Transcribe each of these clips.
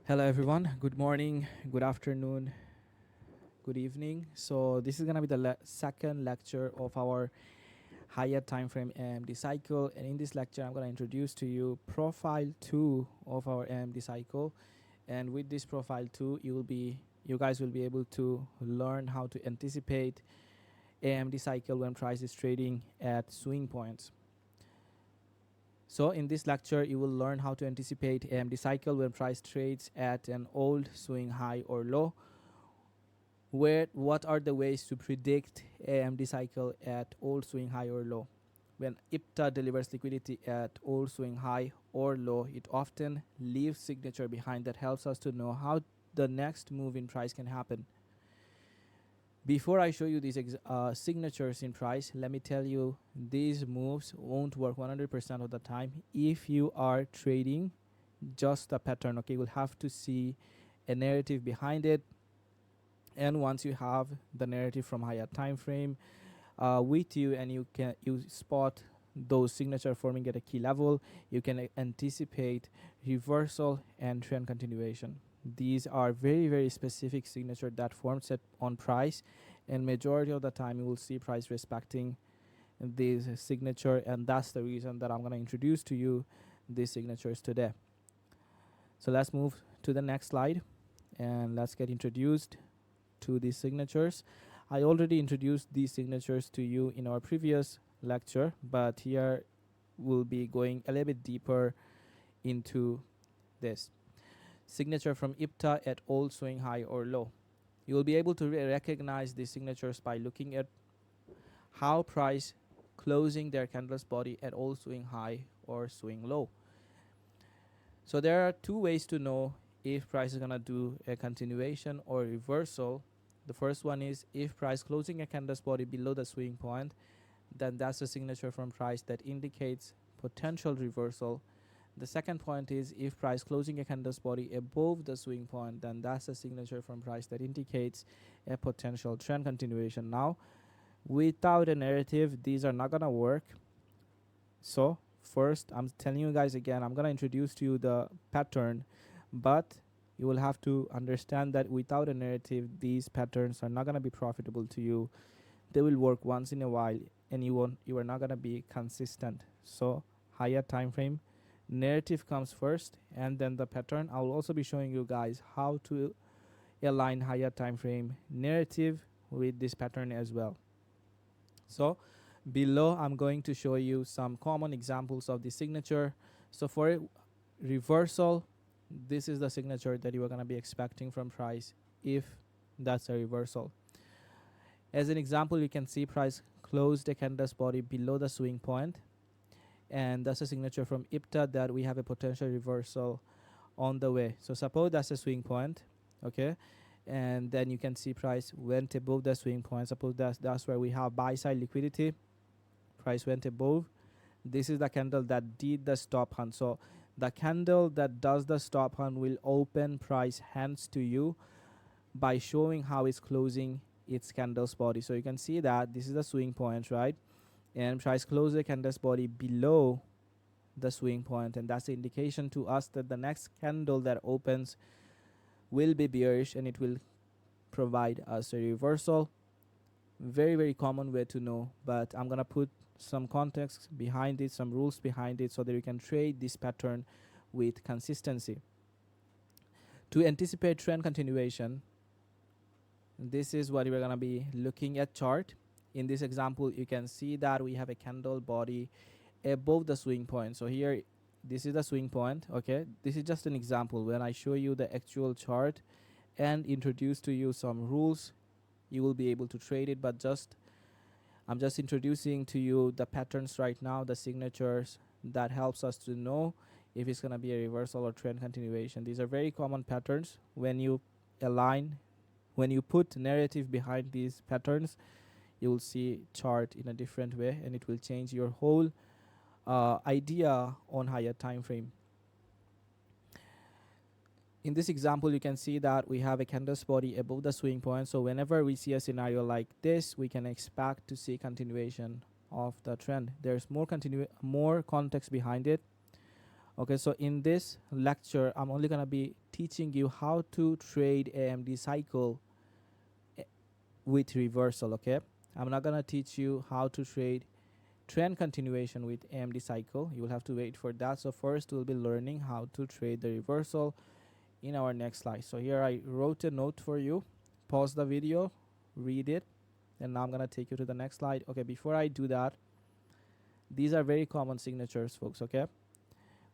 Hello everyone, good morning, good afternoon, good evening. So this is going to be the second lecture of our higher time frame AMD cycle, and in this lecture I'm going to introduce to you profile 2 of our AMD cycle. And with this profile 2 you guys will be able to learn how to anticipate AMD cycle when price is trading at swing points. So in this lecture, you will learn how to anticipate AMD cycle when price trades at an old swing high or low. What are the ways to predict AMD cycle at old swing high or low? When IPTA delivers liquidity at old swing high or low, it often leaves signature behind that helps us to know how the next move in price can happen. Before I show you these signatures in price, let me tell you these moves won't work 100% of the time if you are trading just a pattern. Okay, you will have to see a narrative behind it, and once you have the narrative from higher time frame with you, and you spot those signature forming at a key level, you can anticipate reversal and trend continuation. These are very specific signature that forms it on price, and majority of the time you will see price respecting this signature, and that's the reason that I'm going to introduce to you these signatures today. So let's move to the next slide and let's get introduced to these signatures. I already introduced these signatures to you in our previous lecture, but here we'll be going a little bit deeper into this. Signature from IPTA at old swing high or low. You will be able to recognize these signatures by looking at how price closing their candle's body at old swing high or swing low. So there are two ways to know if price is going to do a continuation or reversal. The first one is if price closing a candle's body below the swing point, then that's a signature from price that indicates potential reversal. The second point is if price closing a candle's body above the swing point, then that's a signature from price that indicates a potential trend continuation. Now, without a narrative, these are not gonna work. So first, I'm telling you guys again, I'm gonna introduce to you the pattern, but you will have to understand that without a narrative, these patterns are not gonna be profitable to you. They will work once in a while, and you are not gonna be consistent. So higher time frame, narrative comes first and then the pattern. I will also be showing you guys how to align higher time frame narrative with this pattern as well. So below I'm going to show you some common examples of the signature. So for a reversal, this is the signature that you are going to be expecting from price if that's a reversal. As an example, you can see price closed a candle's body below the swing point, and that's a signature from IPTA that we have a potential reversal on the way. So suppose that's a swing point, okay, and then you can see price went above the swing point. Suppose that's where we have buy side liquidity. Price went above. This is the candle that did the stop hunt. So the candle that does the stop hunt will open price hands to you by showing how it's closing its candle's body. So you can see that this is the swing point, right? And price closed the candle's body below the swing point, and that's the indication to us that the next candle that opens will be bearish and it will provide us a reversal. Very common way to know, but I'm gonna put some context behind it, some rules behind it, so that you can trade this pattern with consistency. To anticipate trend continuation, this is what we're gonna be looking at chart. In this example, you can see that we have a candle body above the swing point. So here, this is the swing point. Okay, this is just an example. When I show you the actual chart and introduce to you some rules, you will be able to trade it. But I'm just introducing to you the patterns right now, the signatures that helps us to know if it's gonna be a reversal or trend continuation. These are very common patterns. When you put narrative behind these patterns, you will see chart in a different way, and it will change your whole idea on higher time frame. In this example, you can see that we have a candle's body above the swing point. So whenever we see a scenario like this, we can expect to see continuation of the trend. There's more context behind it. Okay, so in this lecture, I'm only gonna be teaching you how to trade AMD cycle with reversal. Okay, I'm not gonna teach you how to trade trend continuation with AMD cycle. You will have to wait for that. So first we'll be learning how to trade the reversal in our next slide. So here I wrote a note for you. Pause the video, read it, and now I'm gonna take you to the next slide. Okay, before I do that, these are very common signatures, folks. Okay,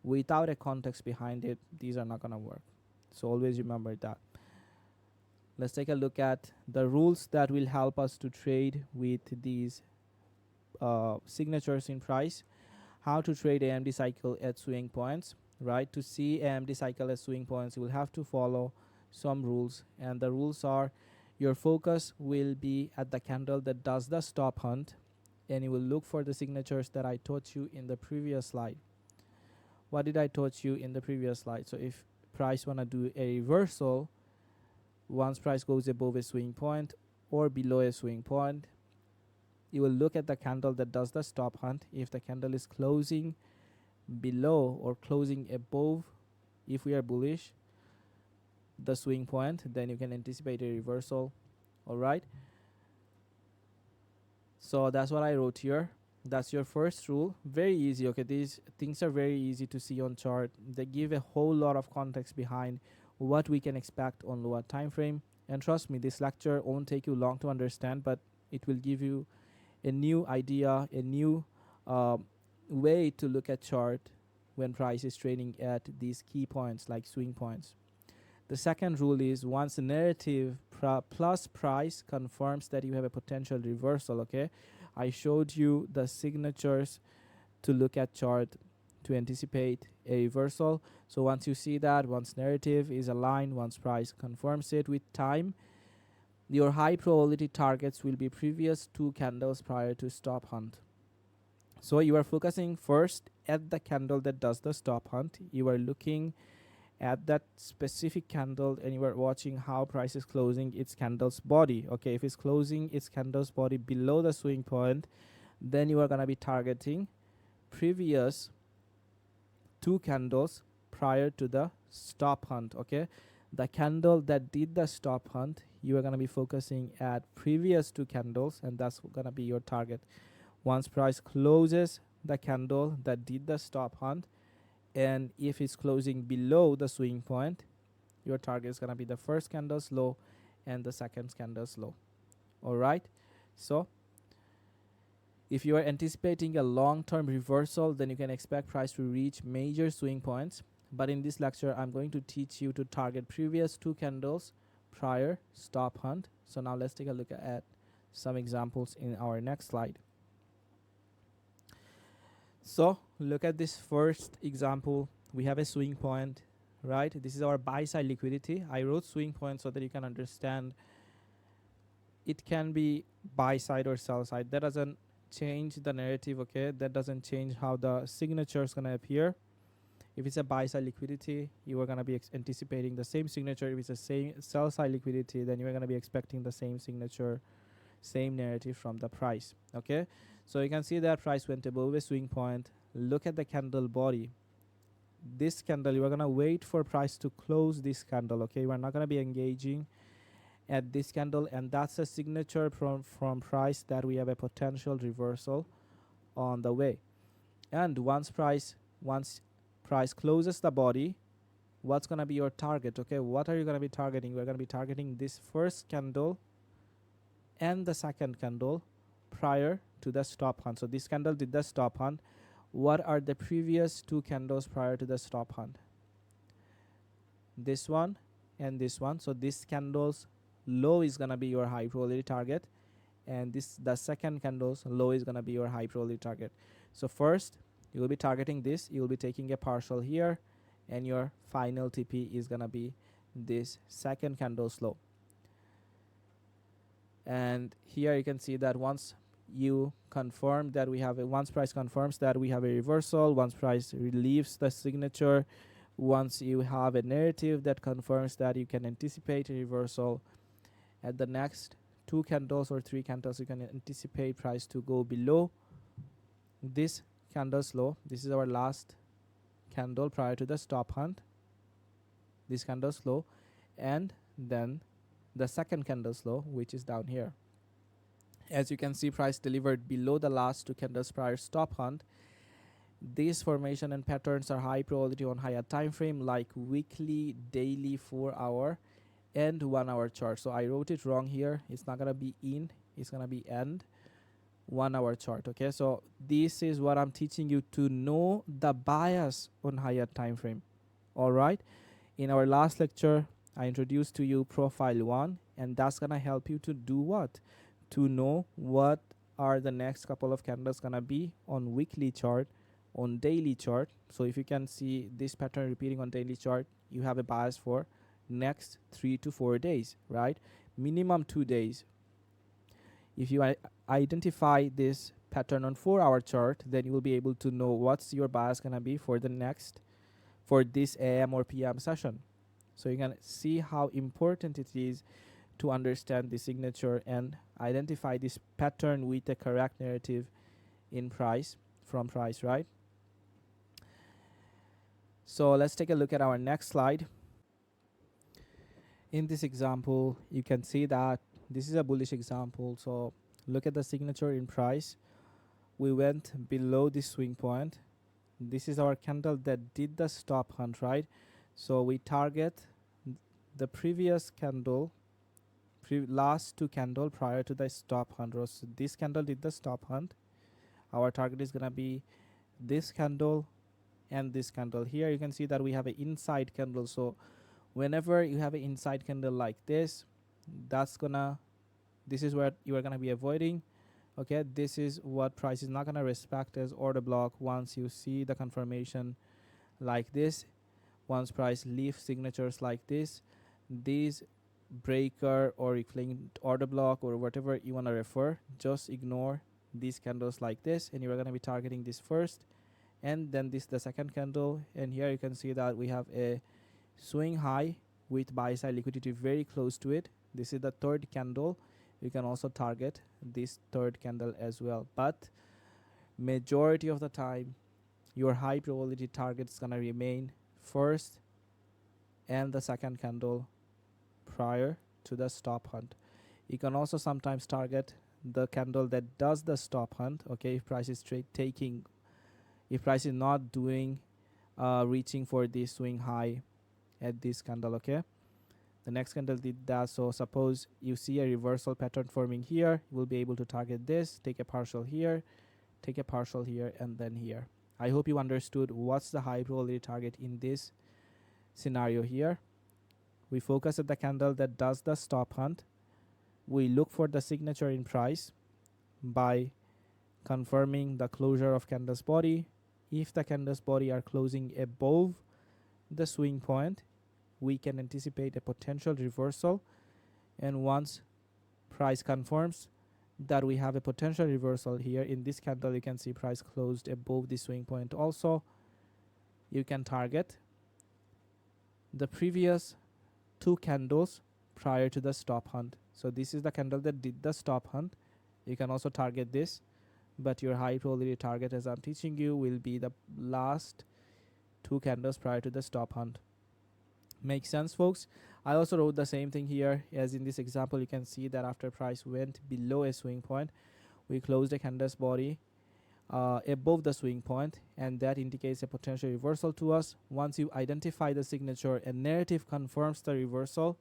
without a context behind it, these are not gonna work. So always remember that. Let's take a look at the rules that will help us to trade with these signatures in price. How to trade AMD cycle at swing points, right? To see AMD cycle at swing points, you will have to follow some rules, and the rules are: your focus will be at the candle that does the stop hunt, and you will look for the signatures that I taught you in the previous slide. What did I taught you in the previous slide? So if price wanna do a reversal, once price goes above a swing point or below a swing point, you will look at the candle that does the stop hunt. If the candle is closing below or closing above, if we are bullish, the swing point, then you can anticipate a reversal. All right, so that's what I wrote here. That's your first rule. Very easy. Okay, these things are very easy to see on chart. They give a whole lot of context behind what we can expect on lower time frame. And trust me, this lecture won't take you long to understand, but it will give you a new idea, a new way to look at chart when price is trading at these key points like swing points. The second rule is, once the narrative plus price confirms that you have a potential reversal. Okay, I showed you the signatures to look at chart to anticipate a reversal. So once you see that, once narrative is aligned, once price confirms it with time, your high probability targets will be previous 2 candles prior to stop hunt. So you are focusing first at the candle that does the stop hunt. You are looking at that specific candle and you are watching how price is closing its candle's body. Okay, if it's closing its candle's body below the swing point, then you are going to be targeting previous 2 candles prior to the stop hunt. Okay, the candle that did the stop hunt, you are going to be focusing at previous 2 candles, and that's going to be your target. Once price closes the candle that did the stop hunt, and if it's closing below the swing point, your target is going to be the first candle's low and the second candle's low. All right, so if you are anticipating a long-term reversal, then you can expect price to reach major swing points. But in this lecture, I'm going to teach you to target previous 2 candles prior stop hunt. So now let's take a look at some examples in our next slide. So look at this first example. We have a swing point, right? This is our buy side liquidity. I wrote swing point so that you can understand it can be buy side or sell side. That doesn't change the narrative. Okay, that doesn't change how the signature is going to appear. If it's a buy side liquidity, you are going to be anticipating the same signature. If it's a same sell side liquidity, then you are going to be expecting the same signature, same narrative from the price. Okay, so you can see that price went above a swing point. Look at the candle body. This candle, you are going to wait for price to close this candle. Okay, we're not going to be engaging at this candle, and that's a signature from price that we have a potential reversal on the way. And once price closes the body, what's going to be your target? Okay, what are you going to be targeting? We're going to be targeting this first candle and the second candle prior to the stop hunt. So this candle did the stop hunt. What are the previous 2 candles prior to the stop hunt? This one and this one. So this candle's low is going to be your high probability target, and the second candle's low is going to be your high probability target. So first you will be targeting this. You will be taking a partial here, and your final TP is going to be this second candle's low. And here you can see that once you confirm that once price confirms that we have a reversal, once price relieves the signature, once you have a narrative that confirms that you can anticipate a reversal, at the next 2 candles or 3 candles, you can anticipate price to go below this candle's low. This is our last candle prior to the stop hunt, this candle's low, and then the second candle's low, which is down here. As you can see, price delivered below the last two candles prior stop hunt. These formation and patterns are high probability on higher time frame like weekly, daily, 4-hour and 1-hour chart. So I wrote it wrong here. It's not gonna be in, it's gonna be end 1-hour chart. Okay, so this is what I'm teaching you, to know the bias on higher time frame. All right, in our last lecture I introduced to you profile 1, and that's gonna help you to do what? To know what are the next couple of candles gonna be on weekly chart, on daily chart. So if you can see this pattern repeating on daily chart, you have a bias for next 3 to 4 days, right? Minimum 2 days. If you identify this pattern on 4-hour chart, then you will be able to know what's your bias gonna be for the next, for this AM or PM session. So you can see how important it is to understand the signature and identify this pattern with the correct narrative in price, from price, right? So let's take a look at our next slide. In this example, you can see that this is a bullish example. So look at the signature in price. We went below this swing point. This is our candle that did the stop hunt, right? So we target the previous candle, last two candle prior to the stop hunt. So this candle did the stop hunt. Our target is gonna be this candle and this candle. Here you can see that we have an inside candle. So whenever you have an inside candle like this, this is what you are gonna be avoiding. Okay, this is what price is not gonna respect as order block. Once you see the confirmation like this, once price leaves signatures like this, these breaker or reclaimed order block or whatever you want to refer, just ignore these candles like this, and you're going to be targeting this first and then this the second candle. And here you can see that we have a swing high with buy side liquidity very close to it. This is the third candle. You can also target this third candle as well, but majority of the time your high probability target is going to remain first and the second candle prior to the stop hunt. You can also sometimes target the candle that does the stop hunt. Okay, if price is if price is not doing reaching for this swing high at this candle. Okay, the next candle did that. So suppose you see a reversal pattern forming here, you will be able to target this, take a partial here, take a partial here, and then here. I hope you understood what's the high probability target in this scenario here. We focus at the candle that does the stop hunt. We look for the signature in price by confirming the closure of candle's body. If the candle's body are closing above the swing point, we can anticipate a potential reversal. And once price confirms that we have a potential reversal here in this candle, you can see price closed above the swing point also. You can target the previous two candles prior to the stop hunt. So this is the candle that did the stop hunt. You can also target this, but your high probability target, as I'm teaching you, will be the last two candles prior to the stop hunt. Makes sense, folks? I also wrote the same thing here. As in this example, you can see that after price went below a swing point, we closed a candle's body above the swing point, and that indicates a potential reversal to us. Once you identify the signature and narrative confirms the reversal,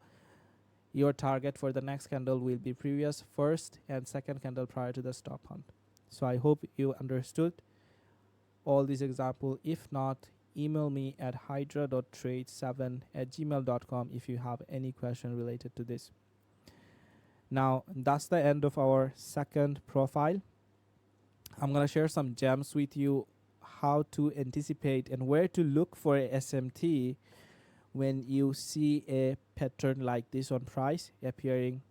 your target for the next candle will be previous first and second candle prior to the stop hunt. So I hope you understood all these examples. If not, email me at hydra.trade7@gmail.com if you have any question related to this. Now that's the end of our second profile. I'm gonna share some gems with you, how to anticipate and where to look for a SMT when you see a pattern like this on price appearing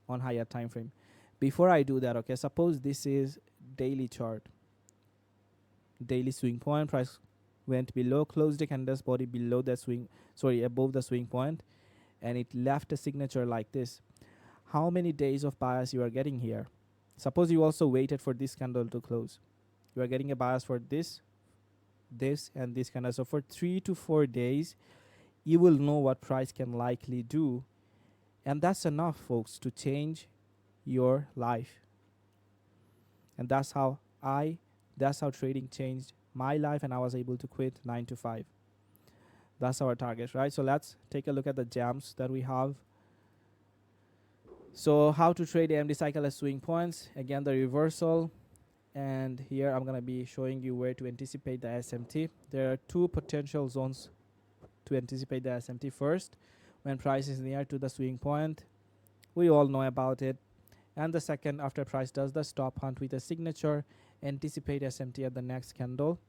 on higher time frame. Before I do that, okay, suppose this is daily chart, daily swing point, price went below, closed the candle's body below the swing, above the swing point, and it left a signature like this. How many days of bias you are getting here? Suppose you also waited for this candle to close. You are getting a bias for this this and this candle. So for 3 to 4 days, you will know what price can likely do, and that's enough, folks, to change your life. And that's how trading changed my life, and I was able to quit 9 to 5. That's our target, right? So let's take a look at the gems that we have. So how to trade AMD cycle as swing points. Again, the reversal. And here I'm going to be showing you where to anticipate the SMT. There are two potential zones to anticipate the SMT. First, when price is near to the swing point. We all know about it. And the second, after price does the stop hunt with a signature, anticipate SMT at the next candle.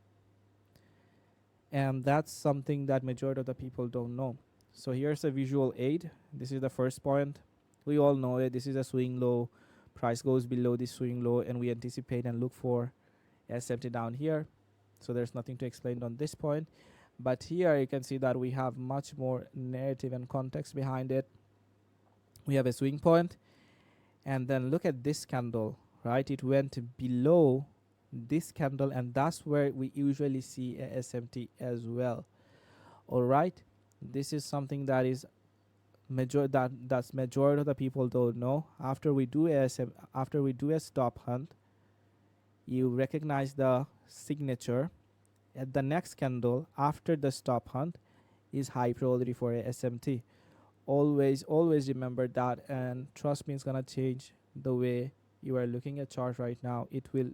And that's something that majority of the people don't know. So here's a visual aid. This is the first point. We all know it. This is a swing low. Price goes below this swing low, and we anticipate and look for SMT down here. So there's nothing to explain on this point. But here you can see that we have much more narrative and context behind it. We have a swing point, and then look at this candle, right? It went below this candle, and that's where we usually see a SMT as well. All right, this is something that is that's majority of the people don't know. After we do a stop hunt, you recognize the signature at the next candle after the stop hunt is high probability for a SMT. Always remember that, and trust me, it's gonna change the way you are looking at chart right now. It will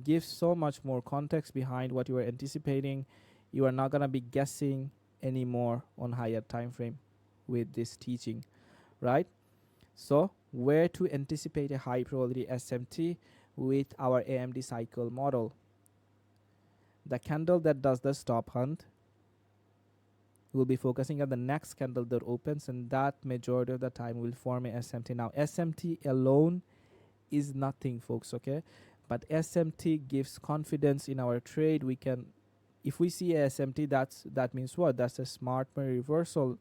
give so much more context behind what you are anticipating. You are not gonna be guessing anymore on higher time frame with this teaching, right? So where to anticipate a high probability SMT with our AMD cycle model? The candle that does the stop hunt will be focusing on the next candle that opens, and that majority of the time will form a SMT. Now SMT alone is nothing, folks, okay? But SMT gives confidence in our trade. We can, if we see a SMT, that means what? That's a smart money reversal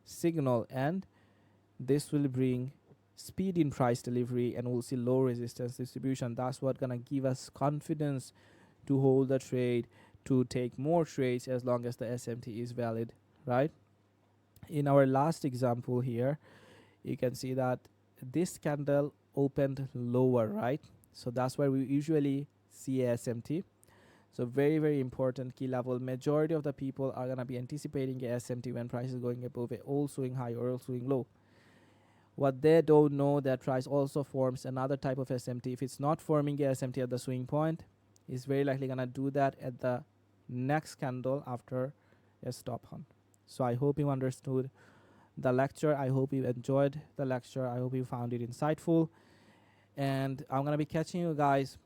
signal, and this will bring speed in price delivery, and we'll see low resistance distribution. That's what gonna give us confidence to hold the trade, to take more trades as long as the SMT is valid, right? In our last example here, you can see that this candle opened lower, right? So that's where we usually see a SMT. So very important key level. Majority of the people are gonna be anticipating a SMT when price is going above a all swing high or all swing low. What they don't know, that price also forms another type of SMT. If it's not forming a SMT at the swing point, it's very likely gonna do that at the next candle after a stop hunt. So I hope you understood the lecture. I hope you enjoyed the lecture. I hope you found it insightful. And I'm gonna be catching you guys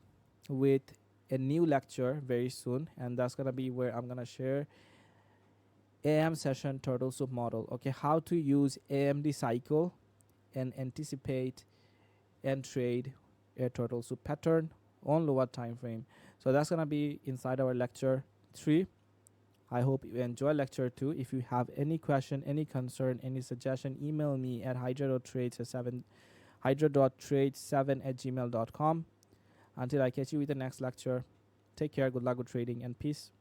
with a new lecture very soon, and that's gonna be where I'm gonna share AM session turtle soup model. Okay, how to use AMD cycle and anticipate and trade a turtle soup pattern on lower time frame. So that's gonna be inside our lecture 3. I hope you enjoy lecture 2. If you have any question, any concern, any suggestion, email me at hydra.trade7@gmail.com. Until I catch you with the next lecture, take care, good luck with trading, and peace.